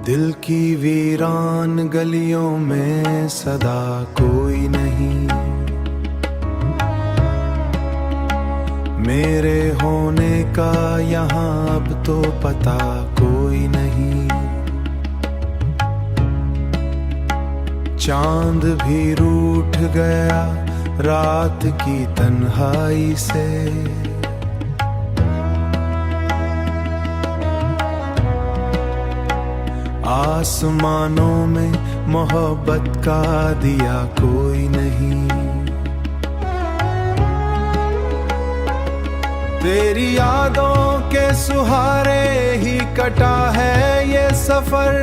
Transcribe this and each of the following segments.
दिल की वीरान गलियों में सदा कोई नहीं, मेरे होने का यहाँ अब तो पता कोई नहीं। चांद भी रूठ गया रात की तन्हाई से, आसमानों में मोहब्बत का दिया कोई नहीं। तेरी यादों के सुहारे ही कटा है ये सफर,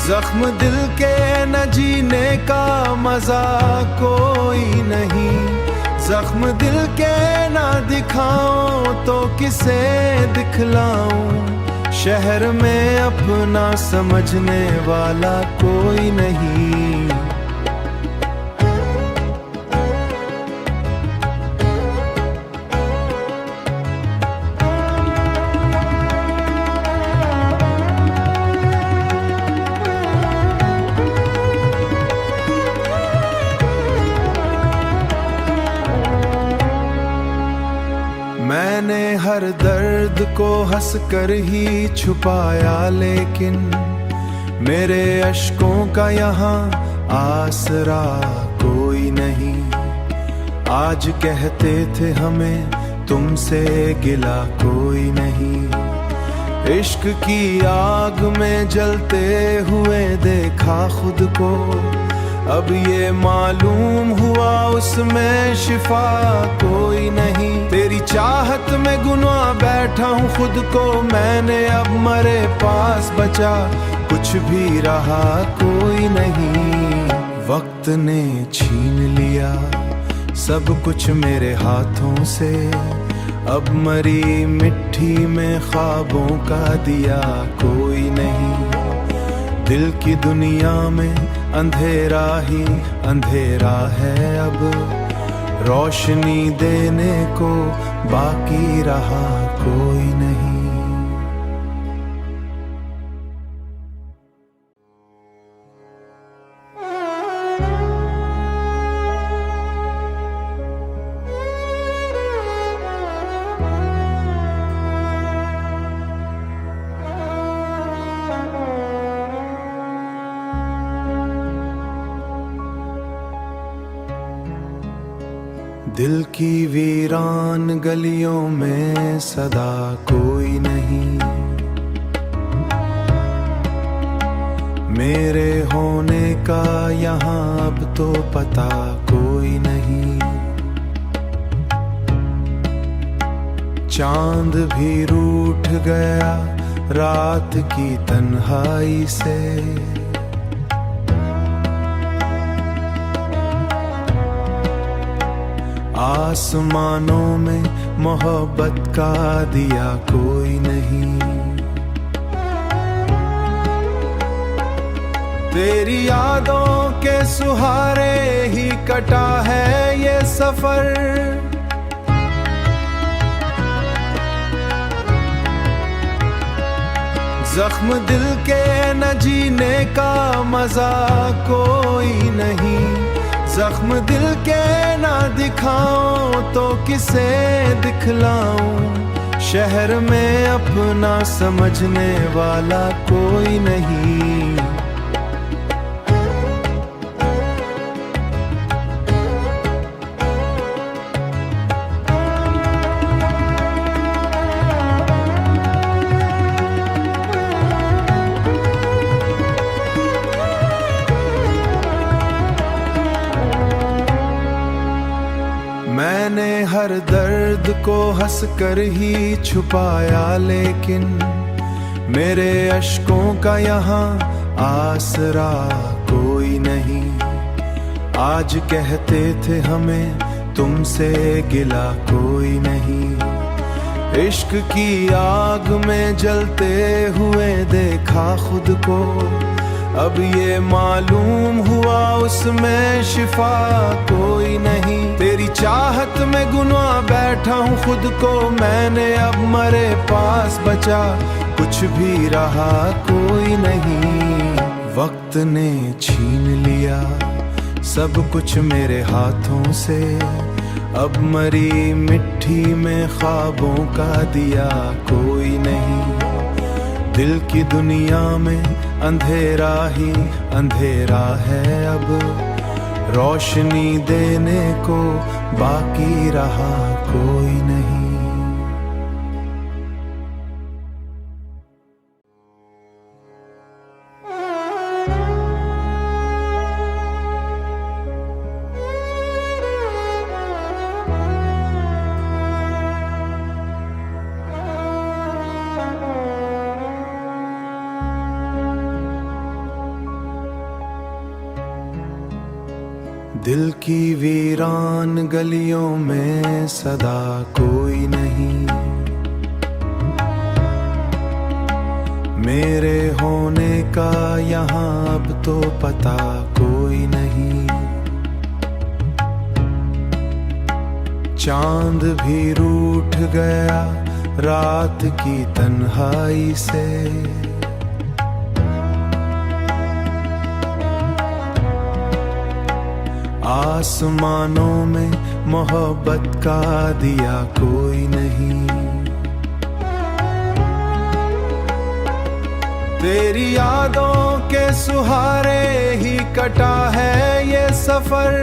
जख्म दिल के न जीने का मजा कोई नहीं। जख्म दिल के ना दिखाऊं तो किसे दिखलाऊं, शहर में अपना समझने वाला कोई नहीं। मैंने हर दर्द को हंस कर ही छुपाया, लेकिन मेरे अश्कों का यहाँ आसरा कोई नहीं। आज कहते थे हमें तुमसे गिला कोई नहीं। इश्क की आग में जलते हुए देखा खुद को, अब ये मालूम हुआ उसमें शिफा कोई नहीं। तेरी चाहत में गुनाह बैठा हूँ खुद को, मैंने अब मरे पास बचा कुछ भी रहा कोई नहीं। वक्त ने छीन लिया सब कुछ मेरे हाथों से, अब मरी मिट्टी में ख्वाबों का दिया कोई नहीं। दिल की दुनिया में अंधेरा ही अंधेरा है, अब रोशनी देने को बाकी रहा कोई नहीं। दिल की वीरान गलियों में सदा कोई नहीं, मेरे होने का यहाँ अब तो पता कोई नहीं। चांद भी रूठ गया रात की तन्हाई से, आसमानों में मोहब्बत का दिया कोई नहीं। तेरी यादों के सुहारे ही कटा है ये सफर, जख्म दिल के न जीने का मजा कोई नहीं। जख्म दिल के ना दिखाऊं तो किसे दिखलाऊं, शहर में अपना समझने वाला कोई नहीं। मैंने हर दर्द को हंस कर ही छुपाया, लेकिन मेरे अश्कों का यहाँ आसरा कोई नहीं। आज कहते थे हमें तुमसे गिला कोई नहीं। इश्क की आग में जलते हुए देखा खुद को, अब ये मालूम हुआ उसमें शिफा कोई नहीं। तेरी चाहत में गुनाह बैठा हूँ खुद को मैंने, अब मरे पास बचा कुछ भी रहा कोई नहीं। वक्त ने छीन लिया सब कुछ मेरे हाथों से, अब मरी मिट्टी में ख्वाबों का दिया कोई नहीं। दिल की दुनिया में अंधेरा ही अंधेरा है, अब रोशनी देने को बाकी रहा कोई नहीं। दिल की वीरान गलियों में सदा कोई नहीं, मेरे होने का यहाँ अब तो पता कोई नहीं। चांद भी रूठ गया रात की तन्हाई से, आसमानों में मोहब्बत का दिया कोई नहीं। तेरी यादों के सुहारे ही कटा है ये सफर,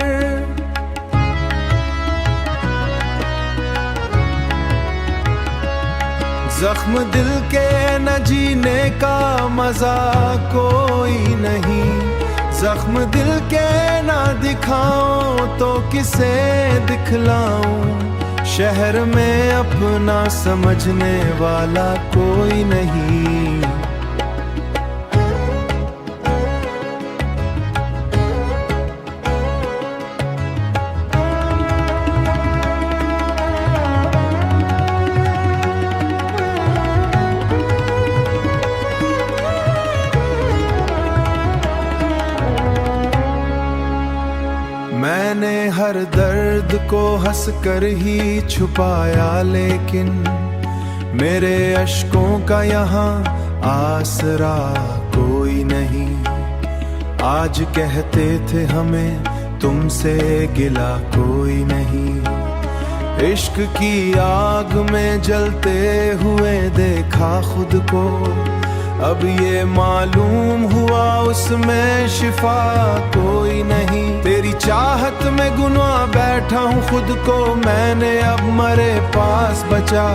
जख्म दिल के न जीने का मजा कोई नहीं। जख्म दिल के ना दिखाऊं तो किसे दिखलाऊं, शहर में अपना समझने वाला कोई नहीं। मैंने हर दर्द को हंस कर ही छुपाया, लेकिन मेरे अश्कों का यहाँ आसरा कोई नहीं। आज कहते थे हमें तुमसे गिला कोई नहीं, इश्क की आग में जलते हुए देखा खुद को, अब ये मालूम हुआ उसमें शिफा कोई नहीं। तेरी चाहत में गुनाह बैठा हूँ खुद को मैंने, अब मरे पास बचा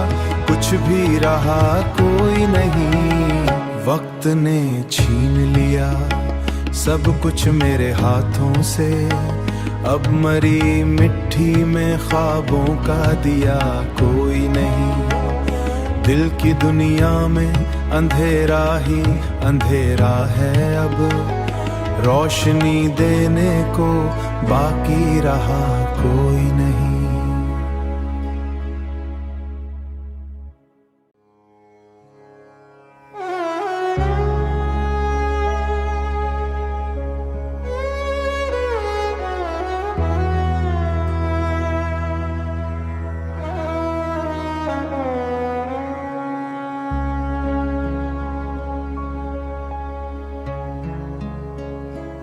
कुछ भी रहा कोई नहीं। वक्त ने छीन लिया सब कुछ मेरे हाथों से, अब मरी मिट्टी में ख्वाबों का दिया कोई नहीं। दिल की दुनिया में अंधेरा ही अंधेरा है, अब रोशनी देने को बाकी रहा कोई नहीं।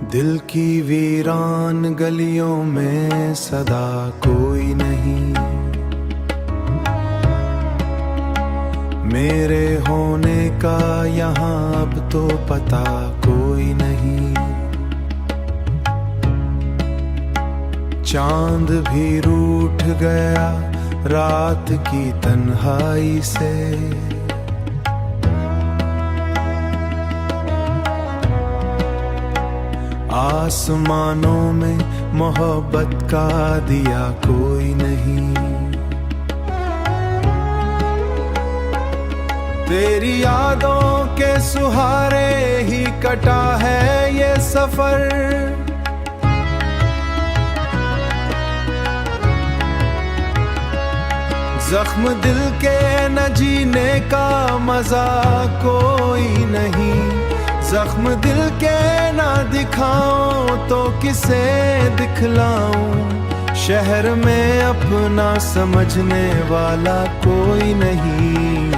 दिल की वीरान गलियों में सदा कोई नहीं, मेरे होने का यहाँ अब तो पता कोई नहीं। चांद भी रूठ गया रात की तन्हाई से, आसमानों में मोहब्बत का दिया कोई नहीं। तेरी यादों के सुहारे ही कटा है ये सफर, जख्म दिल के न जीने का मजा कोई नहीं। जख्म दिल के ना दिखाऊं तो किसे दिखलाऊं। शहर में अपना समझने वाला कोई नहीं।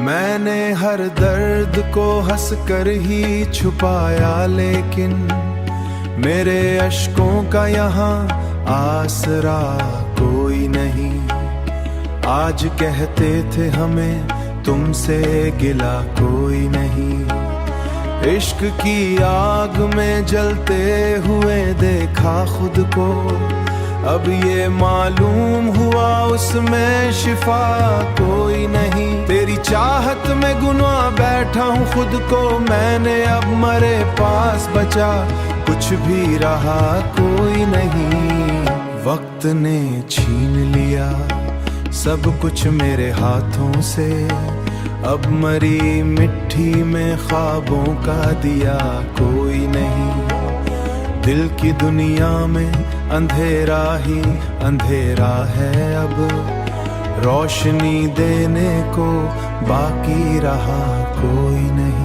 मैंने हर दर्द को हंस कर ही छुपाया, लेकिन मेरे अश्कों का यहाँ आसरा कोई नहीं। आज कहते थे हमें तुमसे गिला कोई नहीं। इश्क की आग में जलते हुए देखा खुद को, अब ये मालूम हुआ उसमें शिफा कोई नहीं। तेरी चाहत में गुनाह बैठा हूँ खुद को मैंने, अब मरे पास बचा कुछ भी रहा कोई नहीं। वक्त ने छीन लिया सब कुछ मेरे हाथों से, अब मरी मिट्टी में ख्वाबों का दिया कोई नहीं। दिल की दुनिया में अंधेरा ही अंधेरा है, अब रोशनी देने को बाकी रहा कोई नहीं।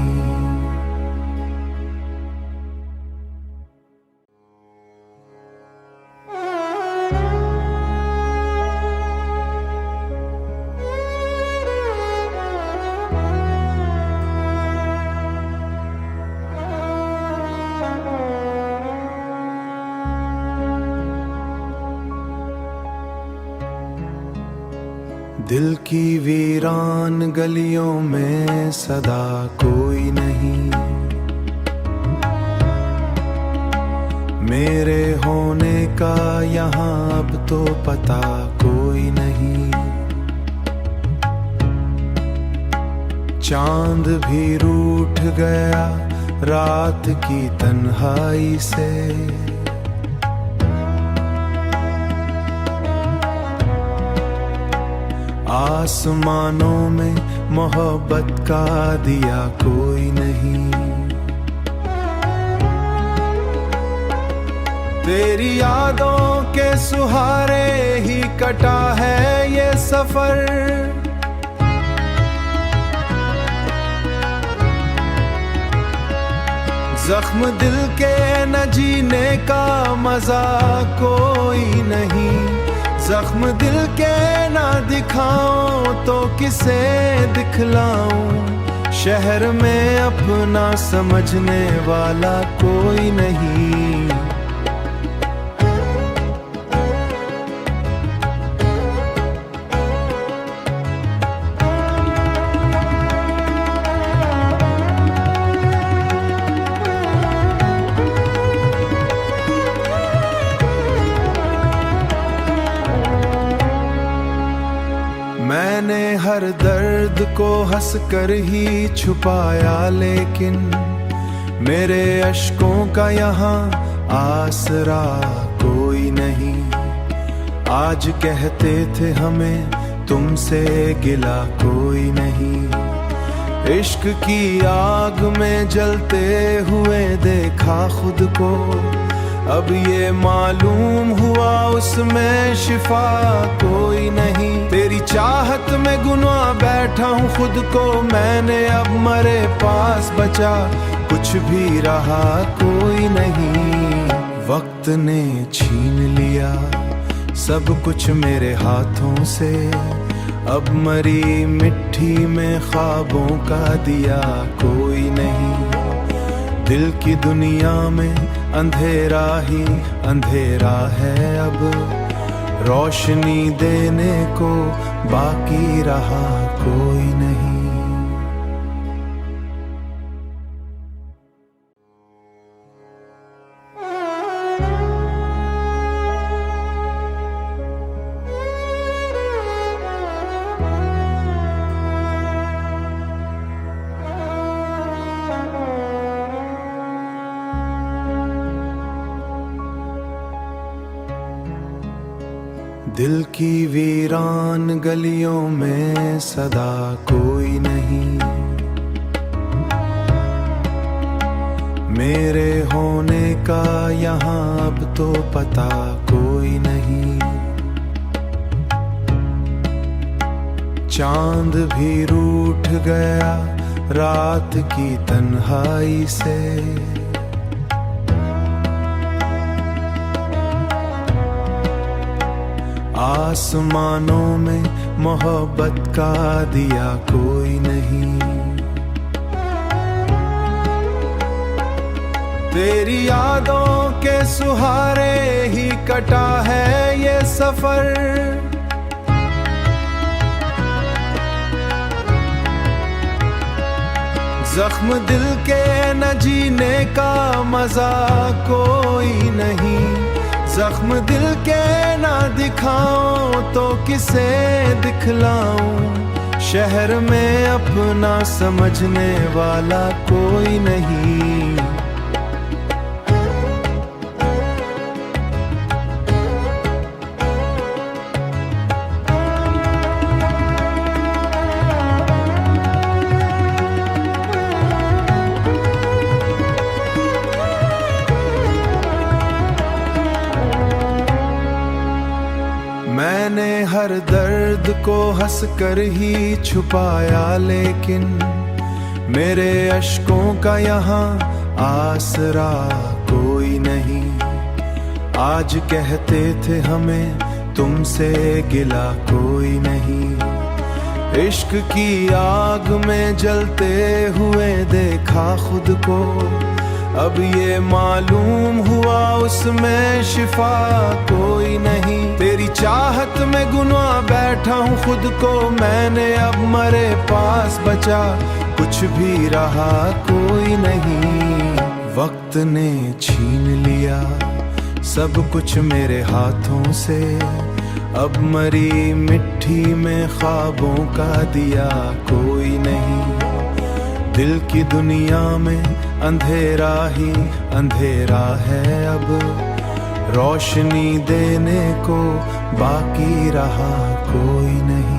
दिल की वीरान गलियों में सदा कोई नहीं। मेरे होने का यहाँ अब तो पता कोई नहीं। चांद भी रूठ गया रात की तन्हाई से, आसमानों में मोहब्बत का दिया कोई नहीं। तेरी यादों के सुहारे ही कटा है ये सफर, जख्म दिल के न जीने का मजा कोई नहीं। जख्म दिल के ना दिखाऊं तो किसे दिखलाऊं। शहर में अपना समझने वाला कोई नहीं। मैंने हर दर्द को हंस कर ही छुपाया, लेकिन मेरे अश्कों का यहाँ आसरा कोई नहीं। आज कहते थे हमें तुमसे गिला कोई नहीं। इश्क की आग में जलते हुए देखा खुद को, अब ये मालूम हुआ उसमें शिफा कोई नहीं। तेरी चाहत में गुनाह बैठा हूँ खुद को मैंने, अब मरे पास बचा कुछ भी रहा कोई नहीं। वक्त ने छीन लिया सब कुछ मेरे हाथों से, अब मरी मिट्टी में ख्वाबों का दिया कोई नहीं। दिल की दुनिया में अंधेरा ही अंधेरा है, अब रोशनी देने को बाकी रहा कोई नहीं। दिल की वीरान गलियों में सदा कोई नहीं, मेरे होने का यहाँ अब तो पता कोई नहीं। चांद भी रूठ गया रात की तन्हाई से, आसमानों में मोहब्बत का दिया कोई नहीं। तेरी यादों के सुहारे ही कटा है ये सफर, जख्म दिल के न जीने का मजा कोई नहीं, जख्म दिल के ना दिखाऊं तो किसे दिखलाऊं, शहर में अपना समझने वाला कोई नहीं। मैंने हर दर्द को हंस कर ही छुपाया, लेकिन मेरे अश्कों का यहाँ आसरा कोई नहीं। आज कहते थे हमें तुमसे गिला कोई नहीं, इश्क की आग में जलते हुए देखा खुद को, अब ये मालूम हुआ उसमें शिफा कोई नहीं। तेरी चाहत में गुनाह बैठा हूँ खुद को, मैंने अब मरे पास बचा कुछ भी रहा कोई नहीं। वक्त ने छीन लिया सब कुछ मेरे हाथों से, अब मरी मिट्टी में ख्वाबों का दिया कोई नहीं। दिल की दुनिया में अंधेरा ही अंधेरा है, अब रोशनी देने को बाकी रहा कोई नहीं।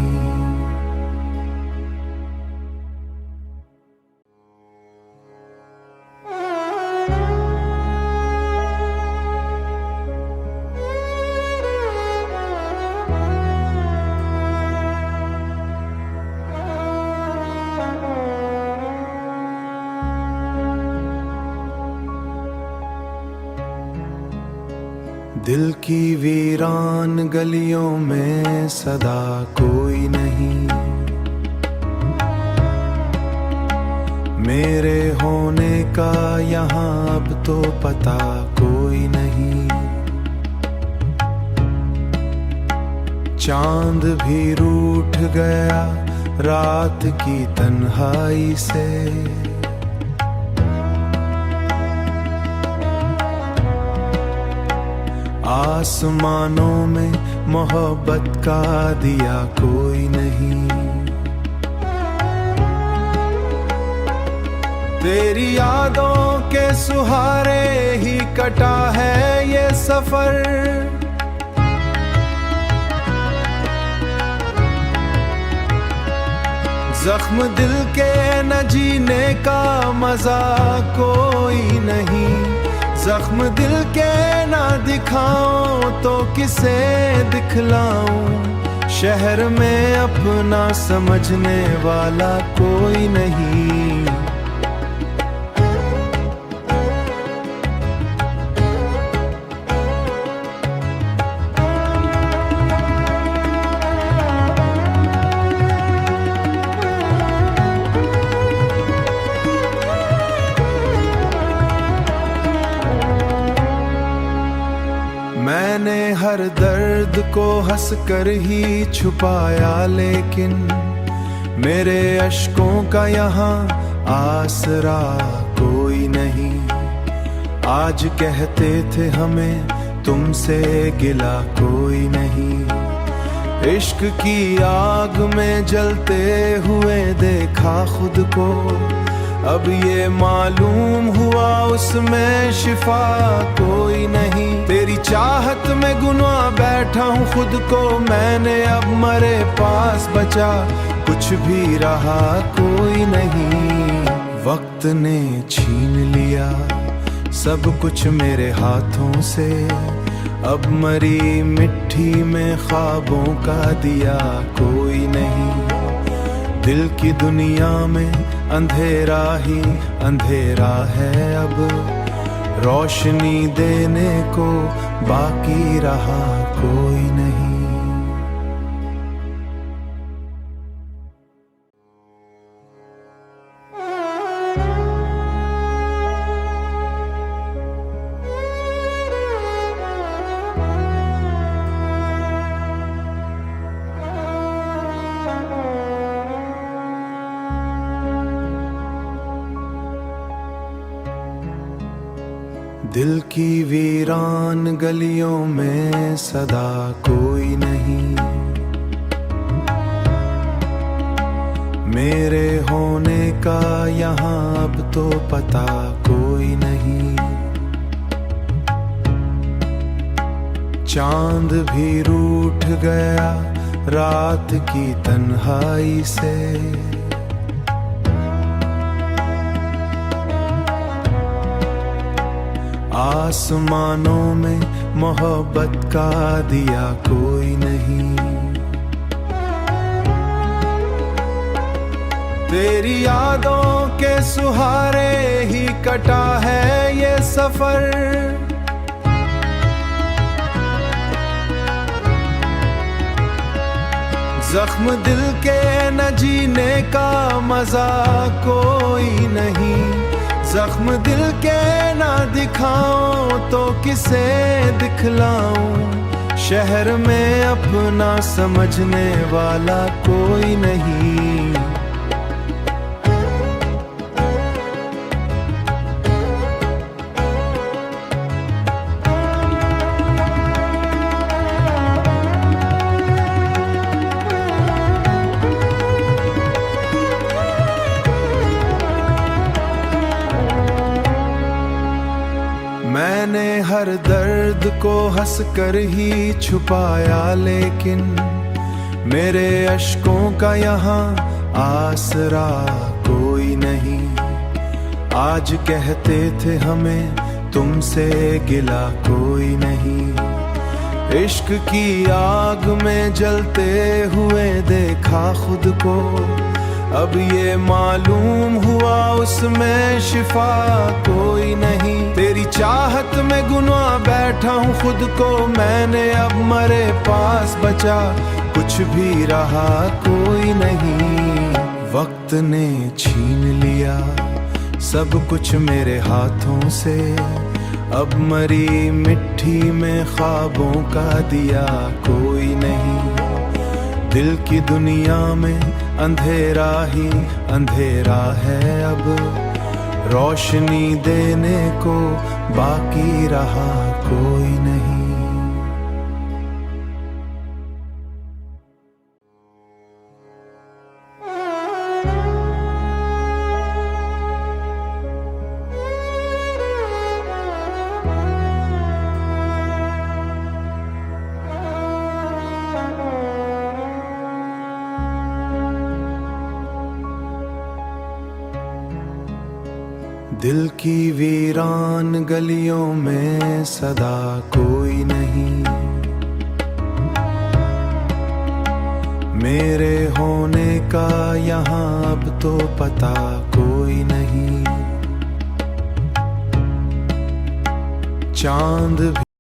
दिल की वीरान गलियों में सदा कोई नहीं, मेरे होने का यहाँ अब तो पता कोई नहीं। चांद भी रूठ गया रात की तन्हाई से, आसमानों में मोहब्बत का दिया कोई नहीं। तेरी यादों के सुहारे ही कटा है ये सफर, जख्म दिल के न जीने का मजा कोई नहीं, जख्म दिल के ना दिखाऊं तो किसे दिखलाऊं, शहर में अपना समझने वाला कोई नहीं। मैंने हर दर्द को हंस कर ही छुपाया, लेकिन मेरे अश्कों का यहाँ आसरा कोई नहीं। आज कहते थे हमें तुमसे गिला कोई नहीं, इश्क की आग में जलते हुए देखा खुद को, अब ये मालूम हुआ उसमें शिफा कोई नहीं। तेरी चाहत में गुनाह बैठा हूँ खुद को मैंने, अब मरे पास बचा कुछ भी रहा कोई नहीं। वक्त ने छीन लिया सब कुछ मेरे हाथों से, अब मरी मिट्टी में ख्वाबों का दिया कोई नहीं। दिल की दुनिया में अंधेरा ही अंधेरा है, अब रोशनी देने को बाकी रहा कोई नहीं। दिल की वीरान गलियों में सदा कोई नहीं, मेरे होने का यहाँ अब तो पता कोई नहीं। चांद भी रूठ गया रात की तन्हाई से, आसमानों में मोहब्बत का दिया कोई नहीं। तेरी यादों के सुहारे ही कटा है ये सफर, जख्म दिल के न जीने का मजा कोई नहीं। जख्म दिल के ना दिखाऊं तो किसे दिखलाऊं, शहर में अपना समझने वाला कोई नहीं। मैंने हर दर्द को हंस कर ही छुपाया, लेकिन मेरे अश्कों का यहाँ आसरा कोई नहीं। आज कहते थे हमें तुमसे गिला कोई नहीं, इश्क की आग में जलते हुए देखा खुद को, अब ये मालूम हुआ उसमें शिफा कोई नहीं। तेरी चाहत में गुनाह बैठा हूँ खुद को मैंने, अब मरे पास बचा कुछ भी रहा कोई नहीं। वक्त ने छीन लिया सब कुछ मेरे हाथों से, अब मरी मिट्टी में ख्वाबों का दिया कोई नहीं। दिल की दुनिया में अंधेरा ही अंधेरा है, अब रोशनी देने को बाकी रहा कोई नहीं। दिल की वीरान गलियों में सदा कोई नहीं, मेरे होने का यहाँ अब तो पता कोई नहीं। चांद